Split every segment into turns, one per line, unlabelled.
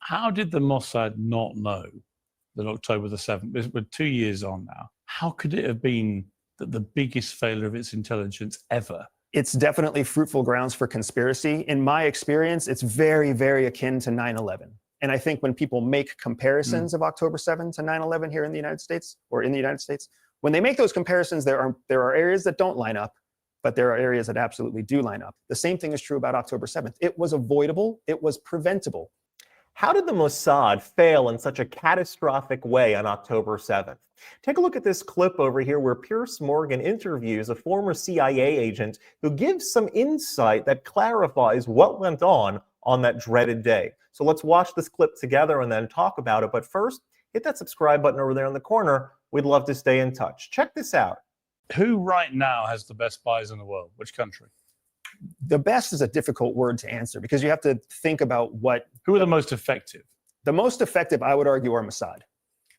How did the Mossad not know that October the 7th, we're 2 years on now, how could it have been that the biggest failure of its intelligence ever?
It's definitely fruitful grounds for conspiracy. In my experience, it's very, very akin to 9/11. And I think when people make comparisons of October 7th to 9/11 here in the United States, or in the United States, when they make those comparisons, there are areas that don't line up, but there are areas that absolutely do line up. The same thing is true about October 7th. It was avoidable. It was preventable.
How did the Mossad fail in such a catastrophic way on October 7th? Take a look at this clip over here where Piers Morgan interviews a former CIA agent who gives some insight that clarifies what went on that dreaded day. So let's watch this clip together and then talk about it. But first, hit that subscribe button over there in the corner. We'd love to stay in touch. Check this out.
Who right now has the best spies in the world? Which country?
The best is a difficult word to answer because you have to think about
who are the most effective?
The most effective, I would argue, are Mossad,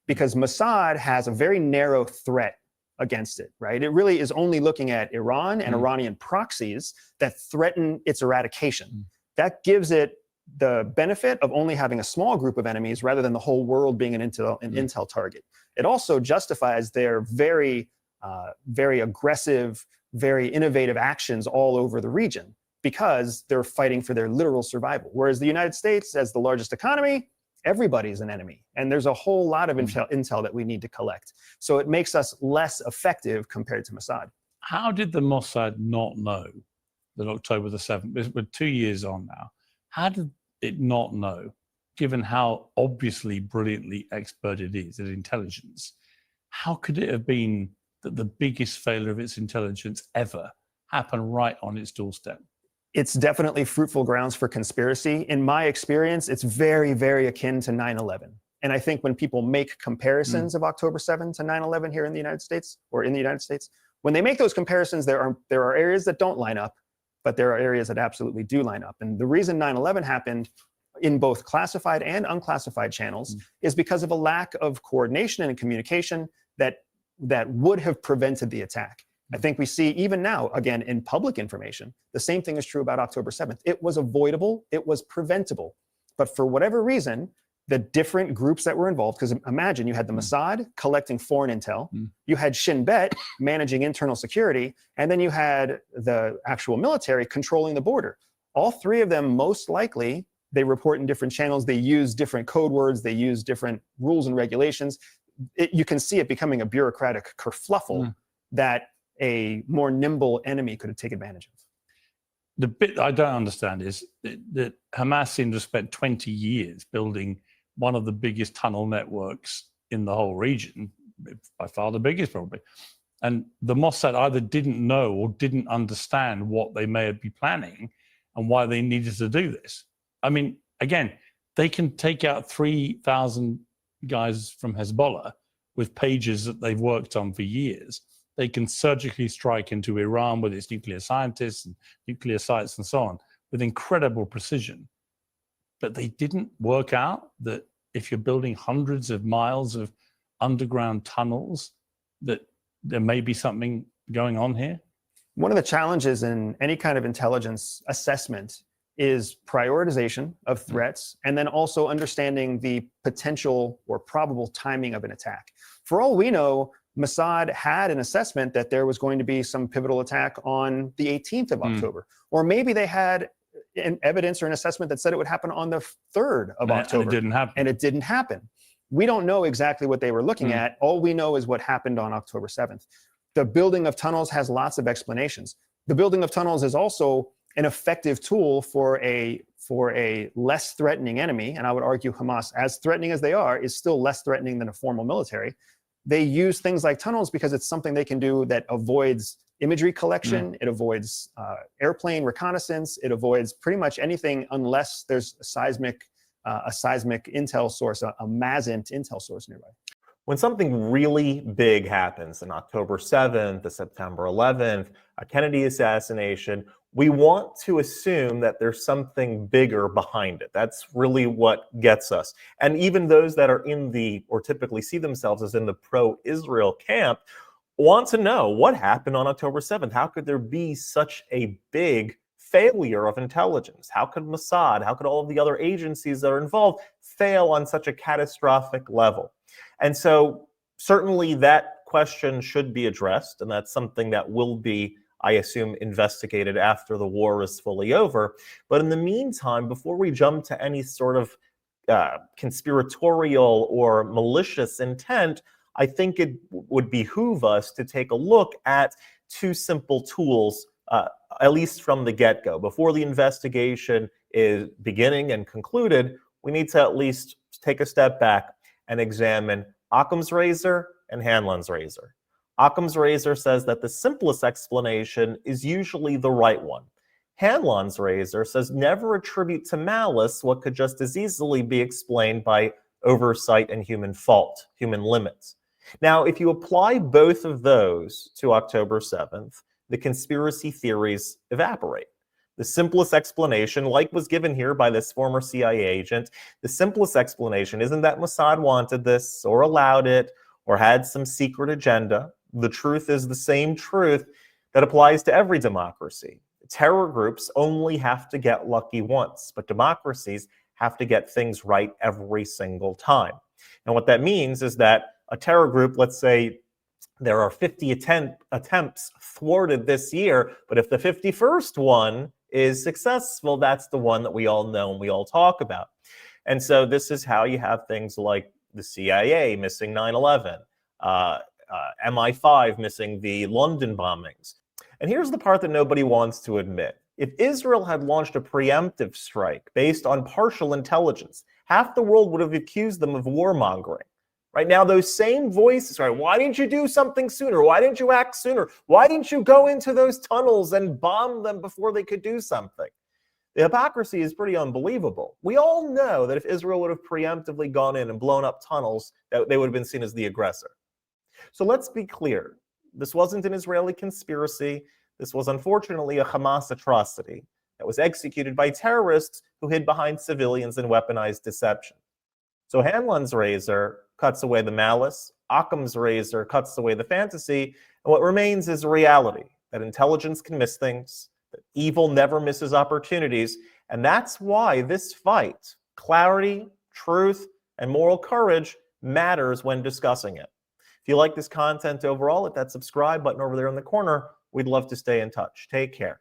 because Mossad has a very narrow threat against it, right? It really is only looking at Iran and Iranian proxies that threaten its eradication. That gives it the benefit of only having a small group of enemies rather than the whole world being an intel target. It also justifies their very aggressive, very innovative actions all over the region because they're fighting for their literal survival. Whereas the United States, as the largest economy, everybody's an enemy. And there's a whole lot of intel that we need to collect. So it makes us less effective compared to Mossad.
How did the Mossad not know that October the 7th, we're 2 years on now, how did it not know, given how obviously brilliantly expert it is at intelligence? How could it have been that the biggest failure of its intelligence ever happened right on its doorstep?
It's definitely fruitful grounds for conspiracy. In my experience, it's very, very akin to 9/11. And I think when people make comparisons of October 7th to 9/11 here in the United States, or in the United States, when they make those comparisons, there are areas that don't line up, but there are areas that absolutely do line up. And the reason 9/11 happened in both classified and unclassified channels is because of a lack of coordination and communication that would have prevented the attack. I think we see even now, again, in public information, the same thing is true about October 7th. It was avoidable, it was preventable. But for whatever reason, the different groups that were involved, because imagine you had the Mossad collecting foreign intel, you had Shin Bet managing internal security, and then you had the actual military controlling the border. All three of them, most likely, they report in different channels, they use different code words, they use different rules and regulations. You can see it becoming a bureaucratic kerfluffle that a more nimble enemy could take advantage of.
The bit I don't understand is that Hamas seems to have spent 20 years building one of the biggest tunnel networks in the whole region, by far the biggest probably. And the Mossad either didn't know or didn't understand what they may be planning and why they needed to do this. I mean, again, they can take out 3,000 guys from Hezbollah with pages that they've worked on for years. They can surgically strike into Iran with its nuclear scientists and nuclear sites and so on with incredible precision. But they didn't work out that if you're building hundreds of miles of underground tunnels, that there may be something going on here.
One of the challenges in any kind of intelligence assessment is prioritization of threats, and then also understanding the potential or probable timing of an attack. For all we know, Mossad had an assessment that there was going to be some pivotal attack on the 18th of October. Or maybe they had an evidence or an assessment that said it would happen on the 3rd of October.
And it didn't happen.
And it didn't happen. We don't know exactly what they were looking at. All we know is what happened on October 7th. The building of tunnels has lots of explanations. The building of tunnels is also an effective tool for a less threatening enemy, and I would argue Hamas, as threatening as they are, is still less threatening than a formal military. They use things like tunnels because it's something they can do that avoids imagery collection, it avoids airplane reconnaissance, it avoids pretty much anything unless there's a seismic intel source, a MASINT intel source nearby.
When something really big happens, an October 7th, a September 11th, a Kennedy assassination, we want to assume that there's something bigger behind it. That's really what gets us. And even those that are in the, or typically see themselves as in the pro-Israel camp, want to know what happened on October 7th. How could there be such a big failure of intelligence? How could Mossad, how could all of the other agencies that are involved fail on such a catastrophic level? And so certainly that question should be addressed, and that's something that will be, I assume, investigated after the war is fully over. But in the meantime, before we jump to any sort of conspiratorial or malicious intent, I think it would behoove us to take a look at two simple tools, at least from the get-go. Before the investigation is beginning and concluded, we need to at least take a step back and examine Occam's razor and Hanlon's razor. Occam's razor says that the simplest explanation is usually the right one. Hanlon's razor says never attribute to malice what could just as easily be explained by oversight and human fault, human limits. Now, if you apply both of those to October 7th, the conspiracy theories evaporate. The simplest explanation, like was given here by this former CIA agent, the simplest explanation isn't that Mossad wanted this or allowed it or had some secret agenda. The truth is the same truth that applies to every democracy. Terror groups only have to get lucky once, but democracies have to get things right every single time. And what that means is that a terror group, let's say there are 50 attempts thwarted this year, but if the 51st one is successful, that's the one that we all know and we all talk about. And so this is how you have things like the CIA missing 9/11, MI5 missing the London bombings. And here's the part that nobody wants to admit. If Israel had launched a preemptive strike based on partial intelligence, half the world would have accused them of warmongering. Right now, those same voices, right? Why didn't you do something sooner? Why didn't you act sooner? Why didn't you go into those tunnels and bomb them before they could do something? The hypocrisy is pretty unbelievable. We all know that if Israel would have preemptively gone in and blown up tunnels, that they would have been seen as the aggressor. So let's be clear. This wasn't an Israeli conspiracy. This was unfortunately a Hamas atrocity that was executed by terrorists who hid behind civilians and weaponized deception. So Hanlon's razor cuts away the malice, Occam's razor cuts away the fantasy, and what remains is reality, that intelligence can miss things, that evil never misses opportunities, and that's why this fight, clarity, truth, and moral courage matters when discussing it. If you like this content overall, hit that subscribe button over there in the corner. We'd love to stay in touch. Take care.